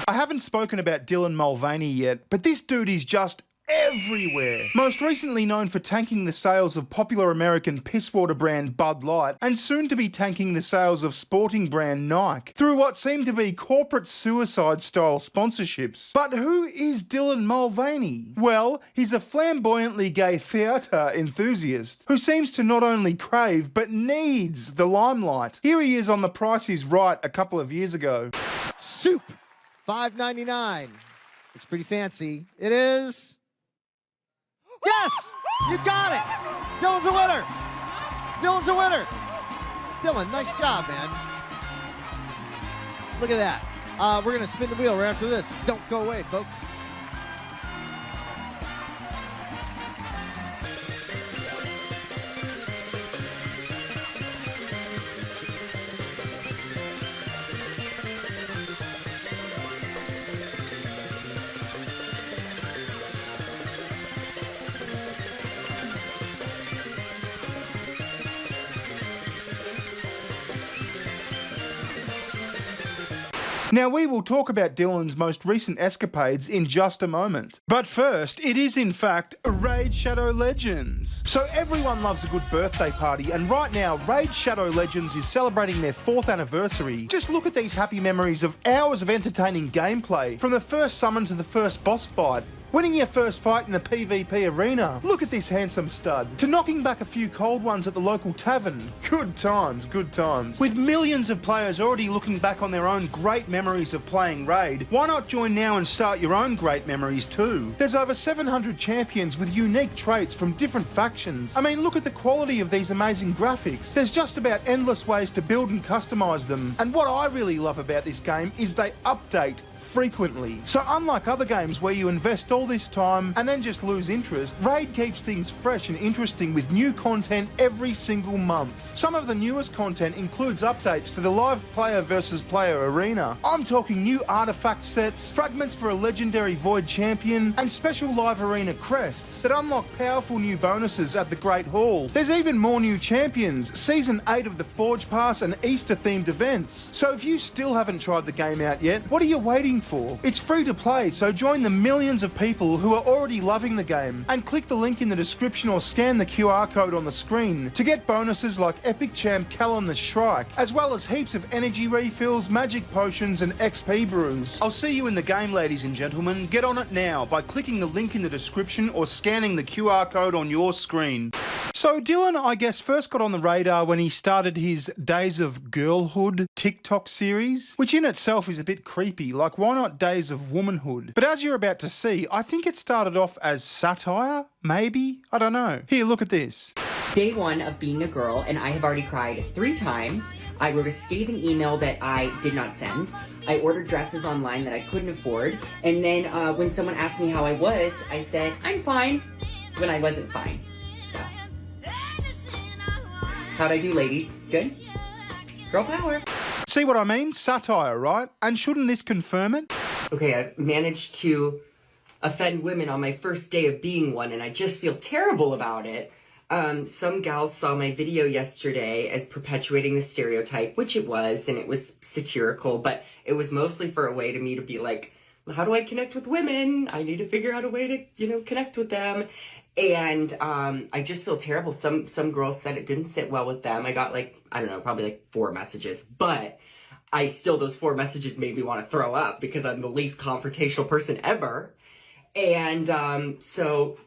I haven't spoken about Dylan Mulvaney yet, but this dude is just everywhere. Most recently known for tanking the sales of popular American pisswater brand Bud Light, and soon to be tanking the sales of sporting brand Nike, through what seem to be corporate suicide-style sponsorships. But who is Dylan Mulvaney? Well, he's a flamboyantly gay theatre enthusiast, who seems to not only crave, but needs the limelight. Here he is on The Price is Right a couple of years ago. Soup, $5.99. It's pretty fancy. It is... Yes! You got it! Dylan's a winner! Dylan's a winner! Dylan, nice job, man. Look at that. We're going to spin the wheel right after this. Don't go away, folks. Now, we will talk about Dylan's most recent escapades in just a moment. But first, it is in fact Raid Shadow Legends. So everyone loves a good birthday party, and right now, Raid Shadow Legends is celebrating their 4th anniversary. Just look at these happy memories of hours of entertaining gameplay, from the first summon to the first boss fight, winning your first fight in the PvP arena. Look at this handsome stud. To knocking back a few cold ones at the local tavern. Good times, good times. With millions of players already looking back on their own great memories of playing Raid, why not join now and start your own great memories too? There's over 700 champions with unique traits from different factions. I mean, look at the quality of these amazing graphics. There's just about endless ways to build and customize them. And what I really love about this game is they update frequently. So unlike other games where you invest all this time and then just lose interest, Raid keeps things fresh and interesting with new content every single month. Some of the newest content includes updates to the live player versus player arena. I'm talking new artifact sets, fragments for a legendary Void champion, and special live arena crests that unlock powerful new bonuses at the Great Hall. There's even more new champions, Season 8 of the Forge Pass, and Easter themed events. So if you still haven't tried the game out yet, what are you waiting for? It's free to play, so join the millions of people who are already loving the game, and click the link in the description or scan the QR code on the screen to get bonuses like Epic Champ Callan the Shrike, as well as heaps of energy refills, magic potions, and XP brews. I'll see you in the game, ladies and gentlemen. Get on it now by clicking the link in the description or scanning the QR code on your screen. So Dylan, I guess, first got on the radar when he started his Days of Girlhood TikTok series, which in itself is a bit creepy, like why not Days of Womanhood? But as you're about to see, I think it started off as satire, maybe? I don't know. Here, look at this. Day 1 of being a girl, and I have already cried 3 times. I wrote a scathing email that I did not send. I ordered dresses online that I couldn't afford. And then when someone asked me how I was, I said, I'm fine, when I wasn't fine. So. How'd I do, ladies? Good? Girl power. See what I mean? Satire, right? And shouldn't this confirm it? Okay, I've managed to offend women on my first day of being one, and I just feel terrible about it. Some gals saw my video yesterday as perpetuating the stereotype, which it was, and it was satirical, but it was mostly for a way to me to be like, how do I connect with women? I need to figure out a way to, connect with them. And I just feel terrible. Some girls said it didn't sit well with them. I got probably 4 messages, but those 4 messages made me want to throw up because I'm the least confrontational person ever. And so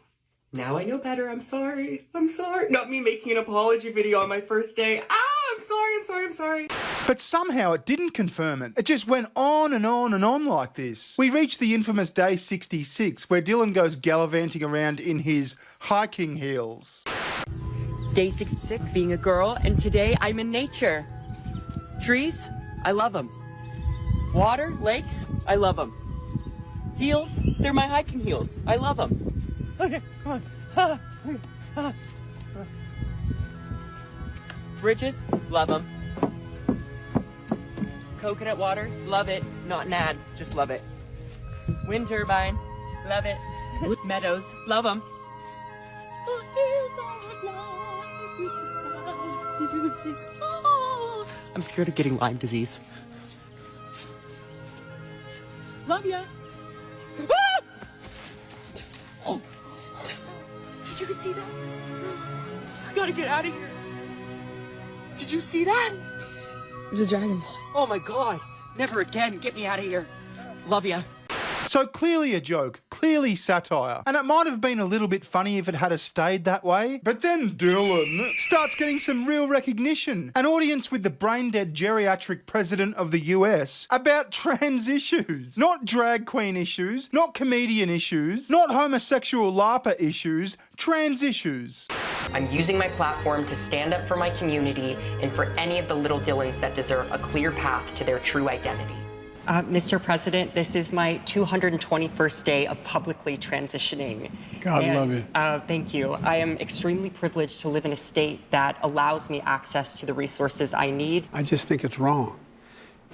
now I know better. I'm sorry. Not me making an apology video on my first day. I'm sorry. But somehow it didn't confirm it. It just went on and on and on like this. We reached the infamous day 66, where Dylan goes gallivanting around in his hiking heels. Day 66, being a girl, and today I'm in nature. Trees, I love them. Water, lakes, I love them. Heels, they're my hiking heels. I love them. Okay, come on. Bridges, love them. Coconut water, love it. Not an ad, just love it. Wind turbine, love it. Meadows, love them. I'm scared of getting Lyme disease. Love ya. Oh. Did you see that? I gotta get out of here. Did you see that? There's a dragonfly. Oh my god. Never again. Get me out of here. Love ya. So clearly a joke, clearly satire. And it might have been a little bit funny if it had stayed that way. But then Dylan starts getting some real recognition. An audience with the brain-dead geriatric president of the US about trans issues. Not drag queen issues, not comedian issues, not homosexual LARPer issues, trans issues. I'm using my platform to stand up for my community and for any of the little Dylans that deserve a clear path to their true identity. Mr. President, this is my 221st day of publicly transitioning. God love you. Thank you. I am extremely privileged to live in a state that allows me access to the resources I need. I just think it's wrong.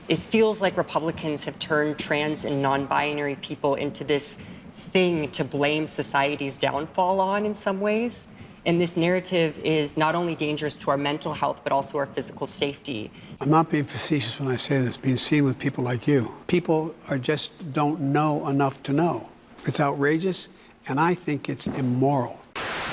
It feels like Republicans have turned trans and non-binary people into this thing to blame society's downfall on in some ways. And this narrative is not only dangerous to our mental health, but also our physical safety. I'm not being facetious when I say this, being seen with people like you. People just don't know enough to know. It's outrageous, and I think it's immoral.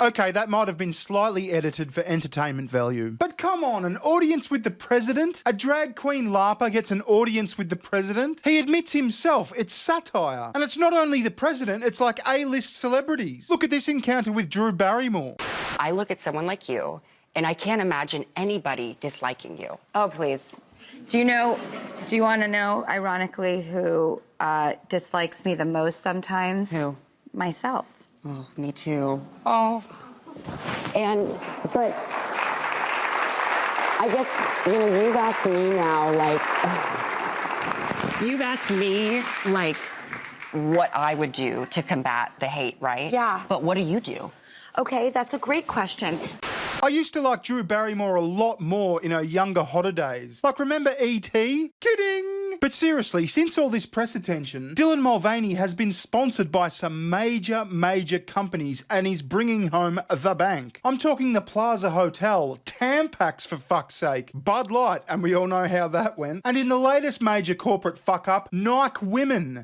Okay, that might have been slightly edited for entertainment value. But come on, an audience with the president? A drag queen LARPer gets an audience with the president? He admits himself, it's satire. And it's not only the president, it's like A-list celebrities. Look at this encounter with Drew Barrymore. I look at someone like you, and I can't imagine anybody disliking you. Oh, please. Do you want to know, ironically, who dislikes me the most sometimes? Who? Myself. Oh, me too. Oh. But I guess, you've asked me now, you've asked me, what I would do to combat the hate, right? Yeah. But what do you do? Okay, that's a great question. I used to like Drew Barrymore a lot more in her younger, hotter days. Like, remember E.T.? Kidding! But seriously, since all this press attention, Dylan Mulvaney has been sponsored by some major companies and is bringing home the bank. I'm talking the Plaza Hotel, Tampax for fuck's sake, Bud Light, and we all know how that went, and in the latest major corporate fuck-up, Nike Women.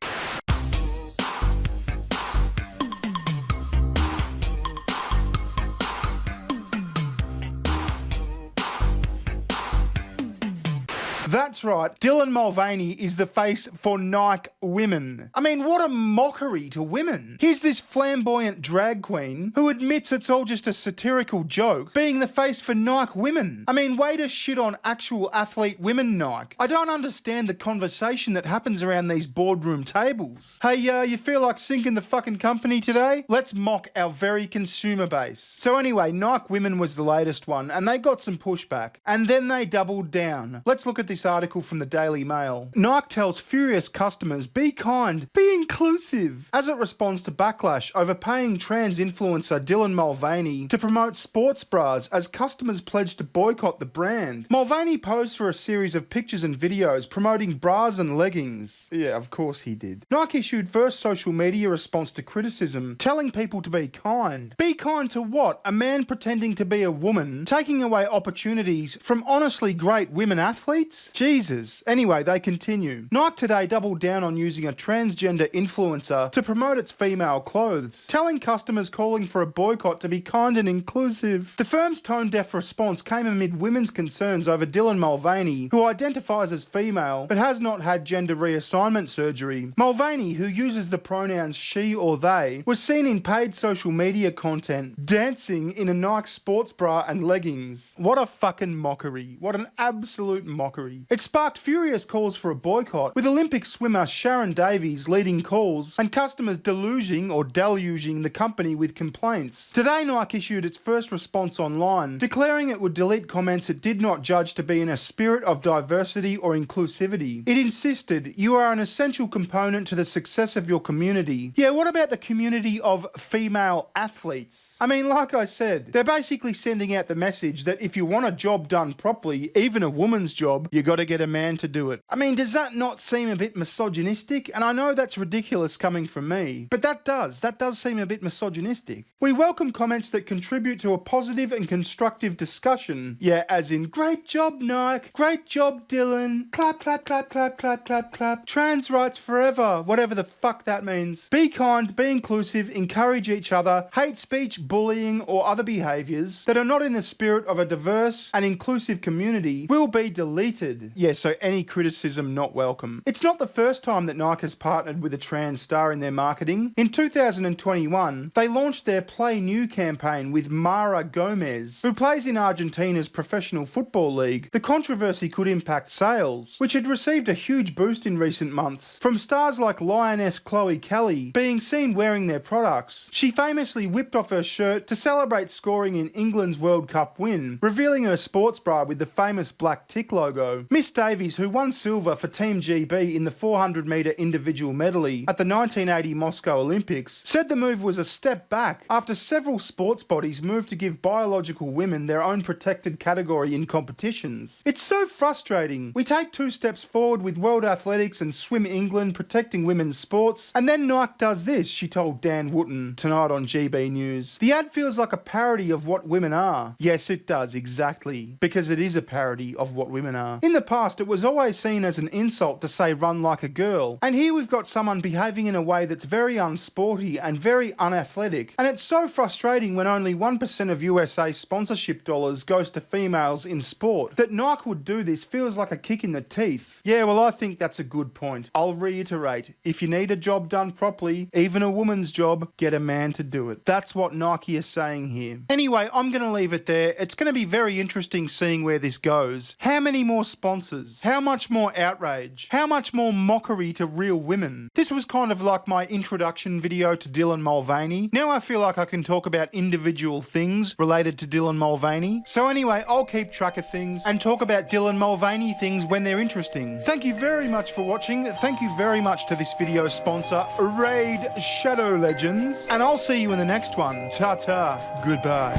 That's right, Dylan Mulvaney is the face for Nike Women. I mean, what a mockery to women. Here's this flamboyant drag queen who admits it's all just a satirical joke, being the face for Nike Women. I mean, way to shit on actual athlete women, Nike. I don't understand the conversation that happens around these boardroom tables. Hey, you feel like sinking the fucking company today? Let's mock our very consumer base. So anyway, Nike Women was the latest one, and they got some pushback. And then they doubled down. Let's look at this article from the Daily Mail. Nike tells furious customers, be kind, be inclusive, as it responds to backlash over paying trans influencer Dylan Mulvaney to promote sports bras as customers pledged to boycott the brand. Mulvaney posed for a series of pictures and videos promoting bras and leggings. Yeah, of course he did. Nike issued first social media response to criticism, telling people to be kind. Be kind to what? A man pretending to be a woman, taking away opportunities from honestly great women athletes? Jesus. Anyway, they continue. Nike today doubled down on using a transgender influencer to promote its female clothes, telling customers calling for a boycott to be kind and inclusive. The firm's tone-deaf response came amid women's concerns over Dylan Mulvaney, who identifies as female but has not had gender reassignment surgery. Mulvaney, who uses the pronouns she or they, was seen in paid social media content, dancing in a Nike sports bra and leggings. What a fucking mockery. What an absolute mockery. It sparked furious calls for a boycott, with Olympic swimmer Sharon Davies leading calls and customers deluging the company with complaints. Today, Nike issued its first response online, declaring it would delete comments it did not judge to be in a spirit of diversity or inclusivity. It insisted, you are an essential component to the success of your community. Yeah, what about the community of female athletes? I mean, like I said, they're basically sending out the message that if you want a job done properly, even a woman's job, you gotta get a man to do it. I mean, does that not seem a bit misogynistic? And I know that's ridiculous coming from me, but that does seem a bit misogynistic. We welcome comments that contribute to a positive and constructive discussion. Yeah, as in, great job, Nike, great job, Dylan, clap, clap, clap, clap, clap, clap, clap, trans rights forever, whatever the fuck that means. Be kind, be inclusive, encourage each other. Hate speech, bullying, or other behaviours that are not in the spirit of a diverse and inclusive community will be deleted. Yeah, so any criticism not welcome. It's not the first time that Nike has partnered with a trans star in their marketing. In 2021, they launched their Play New campaign with Mara Gomez, who plays in Argentina's professional football league. The controversy could impact sales, which had received a huge boost in recent months from stars like Lioness Chloe Kelly being seen wearing their products. She famously whipped off her shirt to celebrate scoring in England's World Cup win, revealing her sports bra with the famous black tick logo. Miss Davies, who won silver for Team GB in the 400-metre individual medley at the 1980 Moscow Olympics, said the move was a step back after several sports bodies moved to give biological women their own protected category in competitions. It's so frustrating. We take 2 steps forward with World Athletics and Swim England protecting women's sports, and then Nike does this, she told Dan Wootton tonight on GB News. The ad feels like a parody of what women are. Yes, it does, exactly. Because it is a parody of what women are. In the past, it was always seen as an insult to say run like a girl. And here we've got someone behaving in a way that's very unsporty and very unathletic. And it's so frustrating when only 1% of USA sponsorship dollars goes to females in sport. That Nike would do this feels like a kick in the teeth. Yeah, well, I think that's a good point. I'll reiterate, if you need a job done properly, even a woman's job, get a man to do it. That's what Nike is saying here. Anyway, I'm going to leave it there. It's going to be very interesting seeing where this goes. How many more sponsors? How much more outrage? How much more mockery to real women? This was kind of like my introduction video to Dylan Mulvaney. Now I feel like I can talk about individual things related to Dylan Mulvaney. So anyway, I'll keep track of things and talk about Dylan Mulvaney things when they're interesting. Thank you very much for watching. Thank you very much to this video sponsor, Raid Shadow Legends. And I'll see you in the next one. Ta-ta. Goodbye.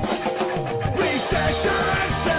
Recession